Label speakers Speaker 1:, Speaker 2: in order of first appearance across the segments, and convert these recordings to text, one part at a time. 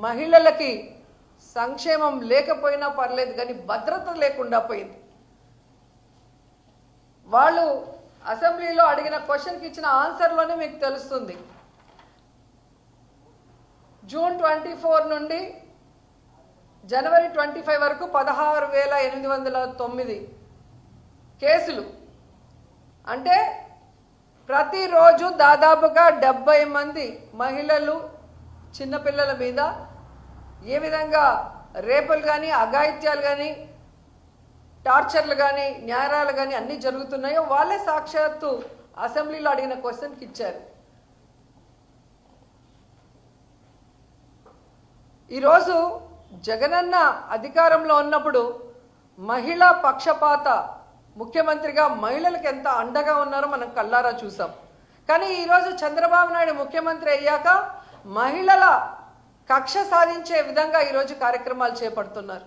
Speaker 1: మహిళలకి సంక్షేమం లేకపోయినా పర్లేదు కానీ భద్రత లేకుండా పోయింది. వాళ్ళు అసెంబ్లీలో అడిగిన క్వశ్చన్కి ఇచ్చిన ఆన్సర్లోనే మీకు తెలుస్తుంది. జూన్ 24 నుండి జనవరి 25 వరకు 16,809 కేసులు. అంటే ప్రతిరోజు దాదాపుగా 70 మంది మహిళలు చిన్నపిల్లల మీద ఏ విధంగా రేపులు కానీ అఘాయిత్యాలు కానీ టార్చర్లు కానీ న్యాయాలు కానీ అన్నీ జరుగుతున్నాయో వాళ్ళే సాక్షాత్తు అసెంబ్లీలో అడిగిన క్వశ్చన్కి ఇచ్చారు. ఈరోజు జగనన్న అధికారంలో ఉన్నప్పుడు మహిళా పక్షపాత ముఖ్యమంత్రిగా మహిళలకు ఎంత అండగా ఉన్నారో మనం కళ్ళారా చూసాం. కానీ ఈరోజు చంద్రబాబు నాయుడు ముఖ్యమంత్రి అయ్యాక మహిళల కక్ష సాధించే విధంగా ఈరోజు కార్యక్రమాలు చేపడుతున్నారు.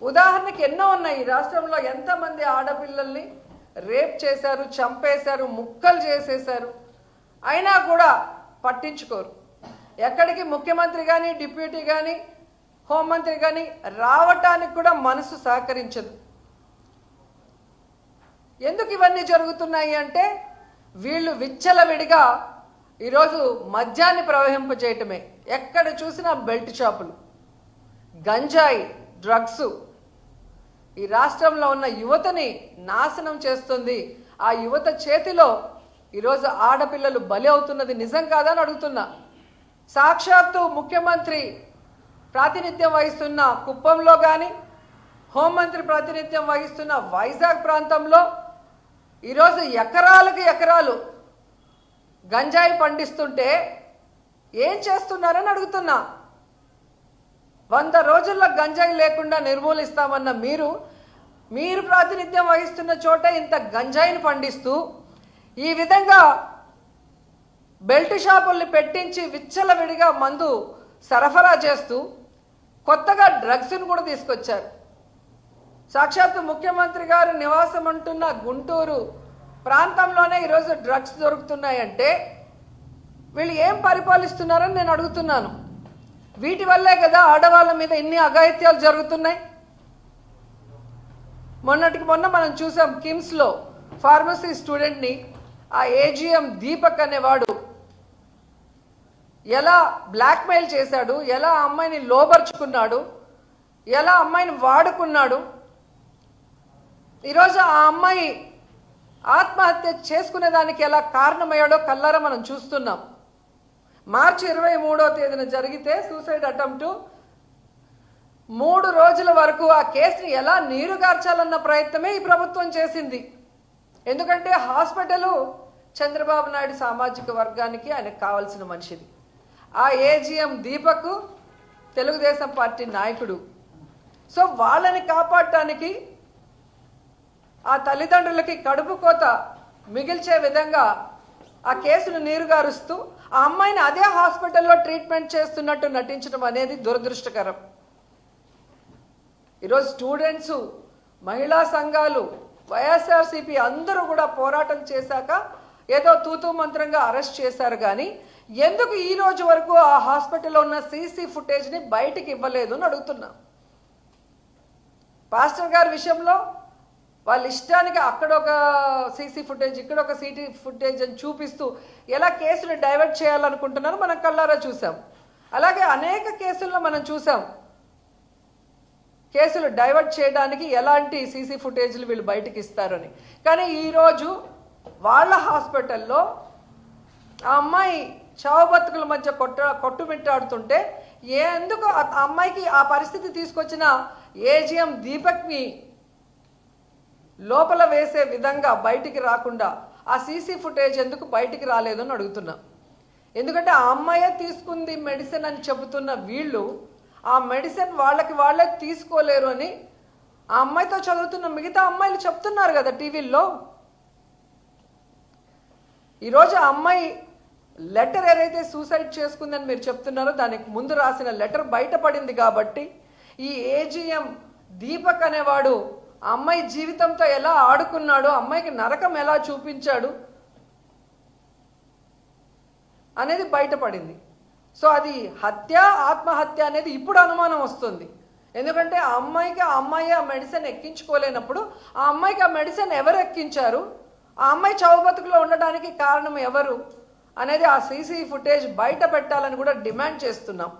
Speaker 1: ఉదాహరణకి ఎన్నో ఉన్నాయి. ఈ రాష్ట్రంలో ఎంతమంది ఆడపిల్లల్ని రేప్ చేశారు, చంపేశారు, ముక్కలు చేసేశారు, అయినా కూడా పట్టించుకోరు. ఎక్కడికి ముఖ్యమంత్రి కానీ డిప్యూటీ కానీ హోంమంత్రి కానీ రావటానికి కూడా మనసు సహకరించదు. ఎందుకు ఇవన్నీ జరుగుతున్నాయి అంటే వీళ్ళు విచ్చలవిడిగా ఈరోజు మద్యాన్ని ప్రవహింపజేయటమే. ఎక్కడ చూసినా బెల్ట్ షాపులు, గంజాయి, డ్రగ్స్ ఈ రాష్ట్రంలో ఉన్న యువతని నాశనం చేస్తుంది. ఆ యువత చేతిలో ఈరోజు ఆడపిల్లలు బలి అవుతున్నది నిజం కాదని అడుగుతున్నా. సాక్షాత్తు ముఖ్యమంత్రి ప్రాతినిధ్యం వహిస్తున్న కుప్పంలో కానీ హోంమంత్రి ప్రాతినిధ్యం వహిస్తున్న వైజాగ్ ప్రాంతంలో ఈరోజు ఎకరాలకు ఎకరాలు గంజాయి పండిస్తుంటే ఏం చేస్తున్నారని అడుగుతున్నా. 100 రోజుల్లో గంజాయి లేకుండా నిర్మూలిస్తామన్న మీరు ప్రాతినిధ్యం వహిస్తున్న చోట ఇంత గంజాయిని పండిస్తూ ఈ విధంగా బెల్ట్ షాపుల్ని పెట్టించి విచ్చలవిడిగా మందు సరఫరా చేస్తూ కొత్తగా డ్రగ్స్ను కూడా తీసుకొచ్చారు. సాక్షాత్తు ముఖ్యమంత్రి గారు నివాసం అంటున్న గుంటూరు ప్రాంతంలోనే ఈరోజు డ్రగ్స్ దొరుకుతున్నాయంటే వీళ్ళు ఏం పరిపాలిస్తున్నారని నేను అడుగుతున్నాను. వీటి వల్లే కదా ఆడవాళ్ళ మీద ఇన్ని అఘాయిత్యాలు జరుగుతున్నాయి. మొన్న మనం చూసాం కిమ్స్లో ఫార్మసీ స్టూడెంట్ని ఆ ఏజీఎం దీపక్ అనేవాడు ఎలా బ్లాక్మెయిల్ చేశాడు, ఎలా అమ్మాయిని లోబర్చుకున్నాడు, ఎలా అమ్మాయిని వాడుకున్నాడు. ఈరోజు ఆ అమ్మాయి ఆత్మహత్య చేసుకునేదానికి ఎలా కారణమయ్యాడో కల్లారా మనం చూస్తున్నాం. మార్చి 23వ తేదీన జరిగితే సూసైడ్ అటెంప్ట్ 3 రోజుల వరకు ఆ కేసుని ఎలా నీరుగార్చాలన్న ప్రయత్నమే ఈ ప్రభుత్వం చేసింది. ఎందుకంటే హాస్పిటల్ చంద్రబాబు నాయుడు సామాజిక వర్గానికి ఆయనకు కావాల్సిన మనిషిది. ఆ ఏజీఎం దీపక్ తెలుగుదేశం పార్టీ నాయకుడు. సో వాళ్ళని కాపాడటానికి ఆ తల్లిదండ్రులకి కడుపు కోత మిగిల్చే విధంగా ఆ కేసును నీరుగారుస్తూ ఆ అమ్మాయిని అదే హాస్పిటల్లో ట్రీట్మెంట్ చేస్తున్నట్టు నటించడం అనేది దురదృష్టకరం. ఈరోజు స్టూడెంట్స్, మహిళా సంఘాలు, వైఎస్ఆర్సీపీ అందరూ కూడా పోరాటం చేశాక ఏదో తూతూ మంత్రంగా అరెస్ట్ చేశారు. కానీ ఎందుకు ఈ రోజు వరకు ఆ హాస్పిటల్లో ఉన్న సీసీ ఫుటేజ్ని బయటికి ఇవ్వలేదు అని అడుగుతున్నా. పాస్టర్ గారి విషయంలో వాళ్ళ ఇష్టానికి అక్కడ ఒక సీసీ ఫుటేజ్, ఇక్కడ ఒక సీటీ ఫుటేజ్ అని చూపిస్తూ ఎలా కేసులు డైవర్ట్ చేయాలనుకుంటున్నారో మనం కళ్ళారా చూసాం. అలాగే అనేక కేసుల్లో మనం చూసాం కేసులు డైవర్ట్ చేయడానికి ఎలాంటి సీసీ ఫుటేజ్లు వీళ్ళు బయటకు ఇస్తారని. కానీ ఈరోజు వాళ్ళ హాస్పిటల్లో ఆ అమ్మాయి చావు బతుకుల మధ్య కొట్టుమిట్టాడుతుంటే ఎందుకు ఆ అమ్మాయికి ఆ పరిస్థితి తీసుకొచ్చిన ఏజీఎం దీపక్ని లోపల వేసే విధంగా బయటికి రాకుండా ఆ సీసీ ఫుటేజ్ ఎందుకు బయటికి రాలేదని అడుగుతున్నా. ఎందుకంటే ఆ అమ్మాయే తీసుకుంది మెడిసిన్ అని చెబుతున్న వీళ్ళు ఆ మెడిసిన్ వాళ్ళే తీసుకోలేరు అని ఆ అమ్మాయితో చదువుతున్న మిగతా అమ్మాయిలు చెప్తున్నారు కదా టీవీల్లో. ఈరోజు ఆ అమ్మాయి లెటర్ ఏదైతే సూసైడ్ చేసుకుందని మీరు చెప్తున్నారో దానికి ముందు రాసిన లెటర్ బయటపడింది కాబట్టి ఈ ఏజీఎం దీపక్ అనేవాడు ఆ అమ్మాయి జీవితంతో ఎలా ఆడుకున్నాడు, అమ్మాయికి నరకం ఎలా చూపించాడు అనేది బయటపడింది. సో అది హత్య ఆత్మహత్య అనేది ఇప్పుడు అనుమానం వస్తుంది. ఎందుకంటే ఆ అమ్మాయి ఆ మెడిసిన్ ఎక్కించుకోలేనప్పుడు ఆ అమ్మాయికి ఆ మెడిసిన్ ఎవరు ఎక్కించారు, ఆ అమ్మాయి చావు బతుకులో ఉండడానికి కారణం ఎవరు అనేది ఆ సీసీ ఫుటేజ్ బయట పెట్టాలని కూడా డిమాండ్ చేస్తున్నాం.